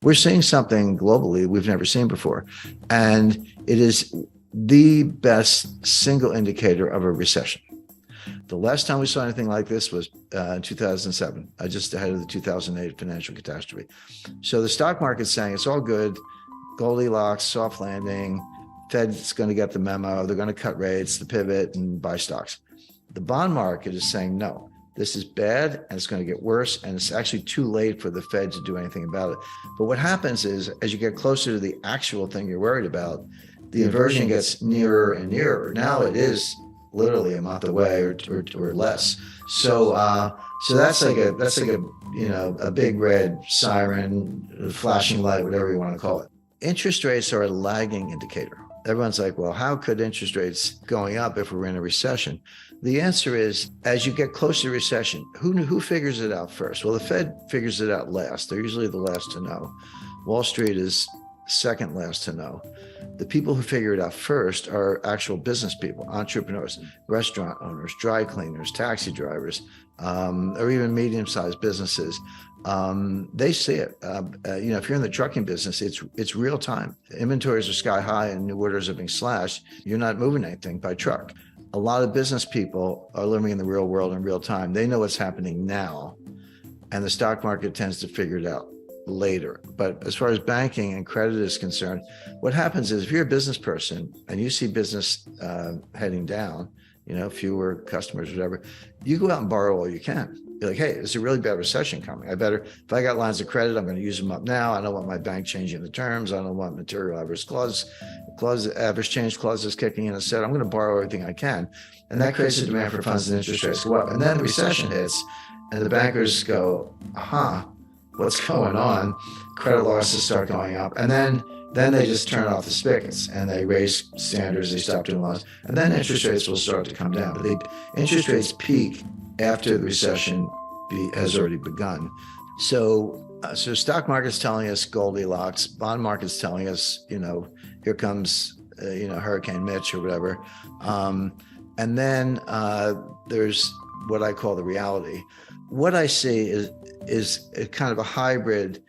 we're seeing something globally we've never seen before. And it is the best single indicator of a recession. The last time we saw anything like this was in 2007, just ahead of the 2008 financial catastrophe. So the stock market's saying it's all good, Goldilocks, soft landing, Fed's going to get the memo, they're going to cut rates, the pivot, and buy stocks. The bond market is saying, no, this is bad and it's going to get worse, and it's actually too late for the Fed to do anything about it. But what happens is, as you get closer to the actual thing you're worried about, the inversion gets nearer and nearer. Now it is literally a month away or less. So that's like a big red siren, flashing light, whatever you want to call it. Interest rates are a lagging indicator. Everyone's like, well, how could interest rates going up if we're in a recession? The answer is, as you get closer to recession, who figures it out first? Well, the Fed figures it out last. They're usually the last to know. Wall Street is second last to know. The people who figure it out first are actual business people, entrepreneurs, restaurant owners, dry cleaners, taxi drivers, or even medium-sized businesses. They see it. If you're in the trucking business, it's real time. Inventories are sky high and new orders are being slashed. You're not moving anything by truck. A lot of business people are living in the real world in real time. They know what's happening now, and the stock market tends to figure it out later. But as far as banking and credit is concerned, what happens is, if you're a business person and you see business heading down, fewer customers, whatever, you go out and borrow all you can. You're like, hey, there's a really bad recession coming. If I got lines of credit, I'm going to use them up now. I don't want my bank changing the terms. I don't want material adverse adverse change clauses kicking in. Instead, I'm going to borrow everything I can. And that creates a demand for funds, and interest rates go up. And then the recession hits and the bankers go, what's going on? Credit losses start going up. And then they just turn off the spigots and they raise standards, they stop doing loans. And then interest rates will start to come down. But the interest rates peak after the recession has already begun. So stock market's telling us Goldilocks, bond market's telling us, here comes, Hurricane Mitch or whatever. And then there's what I call the reality. What I see is a kind of a hybrid.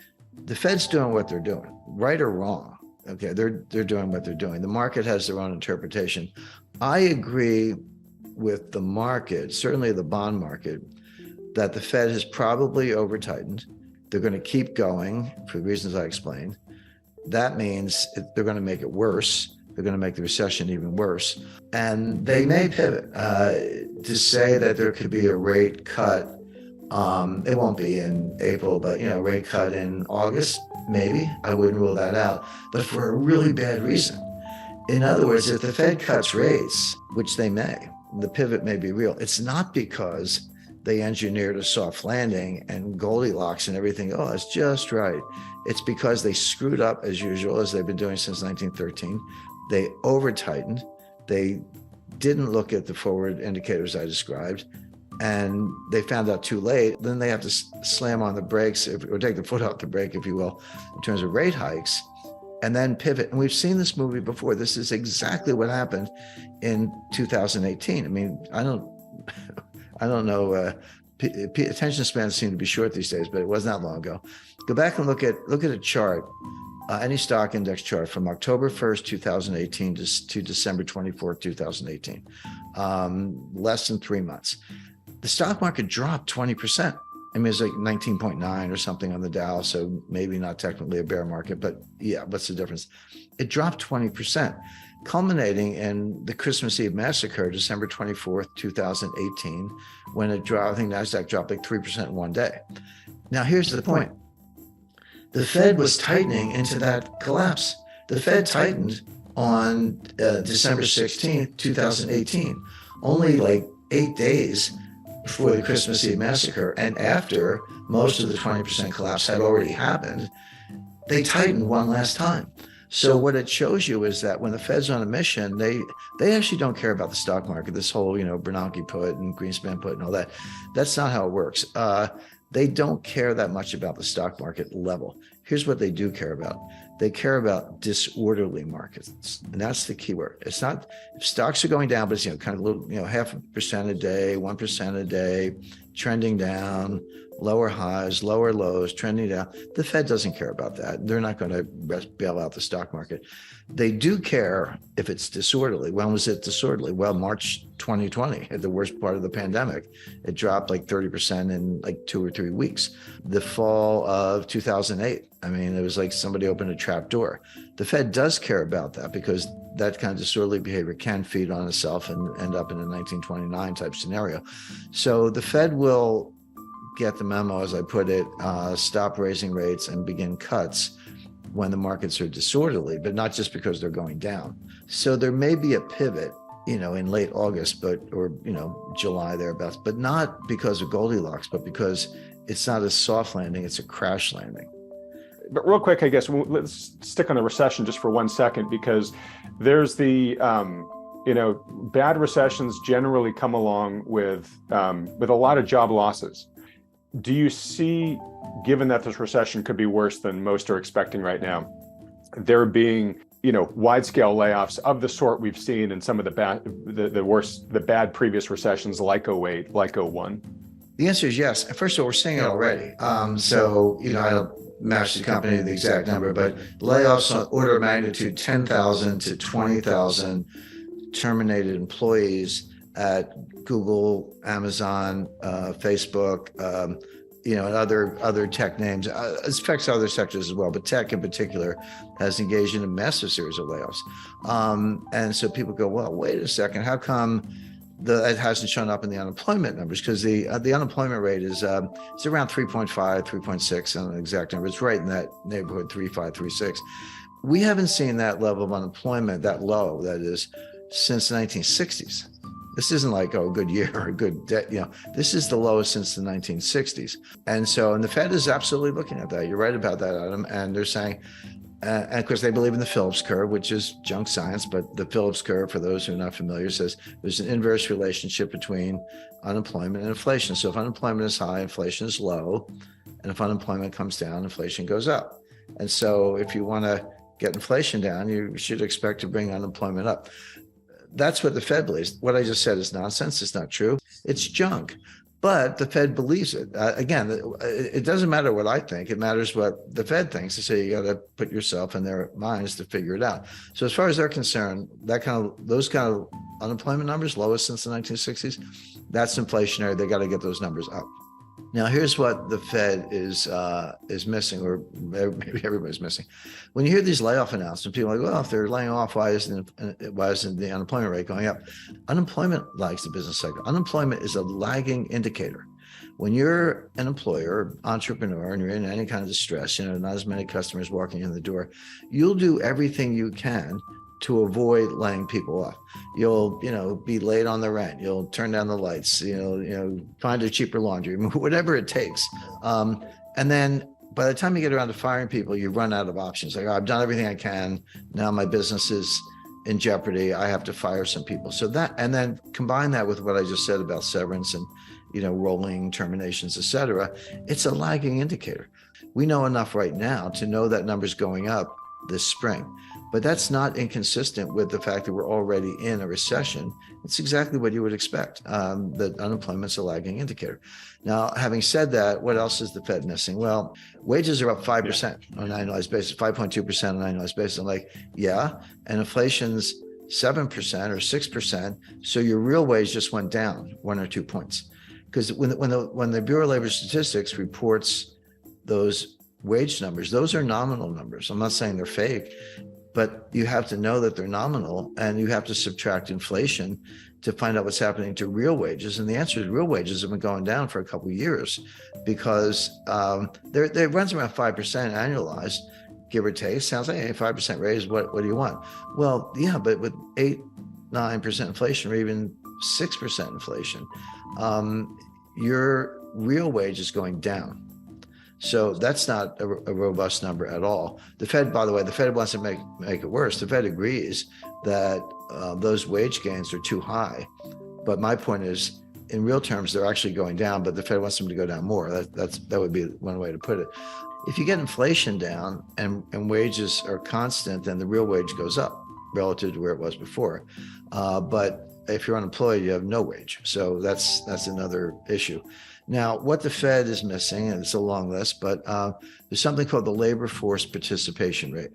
The Fed's doing what they're doing, right or wrong. Okay, they're doing what they're doing. The market has their own interpretation. I agree with the market, certainly the bond market, that the Fed has probably over-tightened. They're going to keep going for the reasons I explained. That means they're going to make it worse. They're going to make the recession even worse. And they may pivot to say that there could be a rate cut. It won't be in April, but rate cut in August, maybe. I wouldn't rule that out, but for a really bad reason. In other words, if the Fed cuts rates, which they may, the pivot may be real. It's not because they engineered a soft landing and Goldilocks and everything. Oh, it's just right. It's because they screwed up as usual, as they've been doing since 1913. They over-tightened. They didn't look at the forward indicators I described, and they found out too late. Then they have to slam on the brakes, or take the foot off the brake, if you will, in terms of rate hikes, and then pivot. And we've seen this movie before. This is exactly what happened in 2018. I mean, I don't know. Attention spans seem to be short these days, but it wasn't that long ago. Go back and look at a chart, any stock index chart from October 1st, 2018 to December 24th, 2018, less than 3 months. The stock market dropped 20%. I mean, it's like 19.9 or something on the Dow, so maybe not technically a bear market, but yeah, what's the difference? It dropped 20%, culminating in the Christmas Eve massacre, December 24th, 2018, when it dropped, I think NASDAQ dropped like 3% in one day. Now, here's the point. The Fed was tightening into that collapse. The Fed tightened on December 16th, 2018, only like 8 days before the Christmas Eve massacre, and after most of the 20% collapse had already happened. They tightened one last time. So what it shows you is that when the Fed's on a mission, they actually don't care about the stock market, this whole, Bernanke put and Greenspan put and all that. That's not how it works. They don't care that much about the stock market level. Here's what they do care about. They care about disorderly markets. And that's the key word. It's not, if stocks are going down, but it's, kind of a little, 0.5% a day, 1% a day, trending down, lower highs, lower lows, trending down. The Fed doesn't care about that. They're not going to bail out the stock market. They do care if it's disorderly. When was it disorderly? Well, March 2020, at the worst part of the pandemic. It dropped like 30% in like 2 or 3 weeks. The fall of 2008, I mean, it was like somebody opened a trap door. The Fed does care about that because that kind of disorderly behavior can feed on itself and end up in a 1929 type scenario. So the Fed will get the memo, as I put it, stop raising rates and begin cuts when the markets are disorderly, but not just because they're going down. So there may be a pivot, in late August, or July thereabouts, but not because of Goldilocks, but because it's not a soft landing, it's a crash landing. But real quick, I guess, let's stick on the recession just for 1 second, because there's the, bad recessions generally come along with a lot of job losses. Do you see, given that this recession could be worse than most are expecting right now, there being, wide-scale layoffs of the sort we've seen in some of the bad previous recessions, like 08, like 01? The answer is yes. First of all, we're seeing it already. I don't match the company the exact number, but layoffs on order of magnitude 10,000 to 20,000 terminated employees at Google, Amazon, Facebook, and other tech names. It affects other sectors as well, but tech in particular has engaged in a massive series of layoffs. And so people go, well, wait a second, how come it hasn't shown up in the unemployment numbers? Because the unemployment rate is it's around 3.5, 3.6 on the exact number. It's right in that neighborhood, 3.5, 3.6. We haven't seen that level of unemployment, that low, that is, since the 1960s. This isn't like, a good year or a good day. This is the lowest since the 1960s. And the Fed is absolutely looking at that. You're right about that, Adam. And they're saying, and of course, they believe in the Phillips curve, which is junk science. But the Phillips curve, for those who are not familiar, says there's an inverse relationship between unemployment and inflation. So if unemployment is high, inflation is low. And if unemployment comes down, inflation goes up. And so if you want to get inflation down, you should expect to bring unemployment up. That's what the Fed believes. What I just said is nonsense. It's not true. It's junk. But the Fed believes it. Again, it doesn't matter what I think. It matters what the Fed thinks. So you got to put yourself in their minds to figure it out. So as far as they're concerned, those kind of unemployment numbers, lowest since the 1960s, that's inflationary. They got to get those numbers up. Now, here's what the Fed is missing, or maybe everybody's missing. When you hear these layoff announcements, people are like, well, if they're laying off, why isn't the unemployment rate going up? Unemployment lags the business cycle. Unemployment is a lagging indicator. When you're an employer, entrepreneur, and you're in any kind of distress, not as many customers walking in the door, you'll do everything you can to avoid laying people off. You'll, be late on the rent. You'll turn down the lights. Find a cheaper laundry, whatever it takes. And then by the time you get around to firing people, you run out of options. Like, I've done everything I can. Now my business is in jeopardy. I have to fire some people. So that, and then combine that with what I just said about severance and, rolling terminations, et cetera. It's a lagging indicator. We know enough right now to know that number's going up this spring. But that's not inconsistent with the fact that we're already in a recession. It's exactly what you would expect, that unemployment's a lagging indicator. Now, having said that, what else is the Fed missing? Well, wages are up 5% on an annualized basis, 5.2% on an annualized basis. I'm like, yeah, and inflation's 7% or 6%. So your real wage just went down 1 or 2 points. Because when the Bureau of Labor Statistics reports those wage numbers, those are nominal numbers. I'm not saying they're fake, but you have to know that they're nominal, and you have to subtract inflation to find out what's happening to real wages. And the answer is real wages have been going down for a couple of years because they runs around 5% annualized, give or take. Sounds like, hey, 5% raise, what do you want? Well, yeah, but with 8-9% inflation, or even 6% inflation, your real wage is going down. So that's not a robust number at all. The Fed, by the way, the Fed wants to make it worse. The Fed agrees that those wage gains are too high. But my point is, in real terms, they're actually going down, but the Fed wants them to go down more. That would be one way to put it. If you get inflation down and wages are constant, then the real wage goes up relative to where it was before. But if you're unemployed, you have no wage. So that's another issue. Now, what the Fed is missing, and it's a long list, but there's something called the labor force participation rate.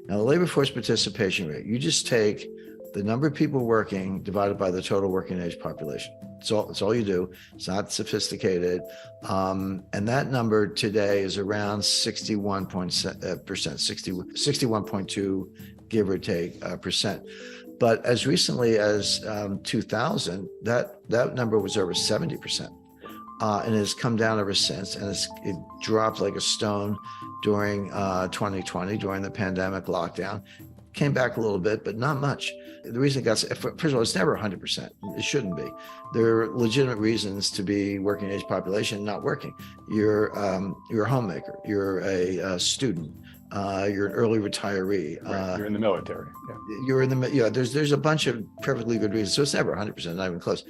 Now, the labor force participation rate, you just take the number of people working divided by the total working age population. It's all you do. It's not sophisticated. And that number today is around 61%, 61.2, give or take, percent. But as recently as 2000, that number was over 70%. And has come down ever since, and it dropped like a stone during 2020, during the pandemic lockdown. Came back a little bit, but not much. The reason it got, first of all, it's never 100%. It shouldn't be. There are legitimate reasons to be working age population not working. You're a homemaker. You're a student. You're an early retiree. Right. You're in the military. Yeah. You're in the There's a bunch of perfectly good reasons. So it's never 100%, not even close.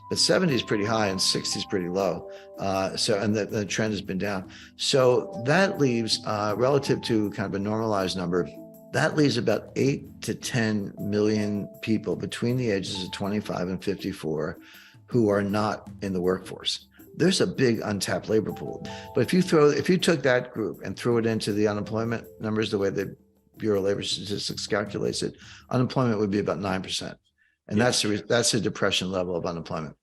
But 70 is pretty high and 60 is pretty low. And the trend has been down. So that leaves, relative to kind of a normalized number, that leaves about 8 to 10 million people between the ages of 25 and 54 who are not in the workforce. There's a big untapped labor pool. But if you took that group and threw it into the unemployment numbers, the way the Bureau of Labor Statistics calculates it, unemployment would be about 9%. And that's the depression level of unemployment.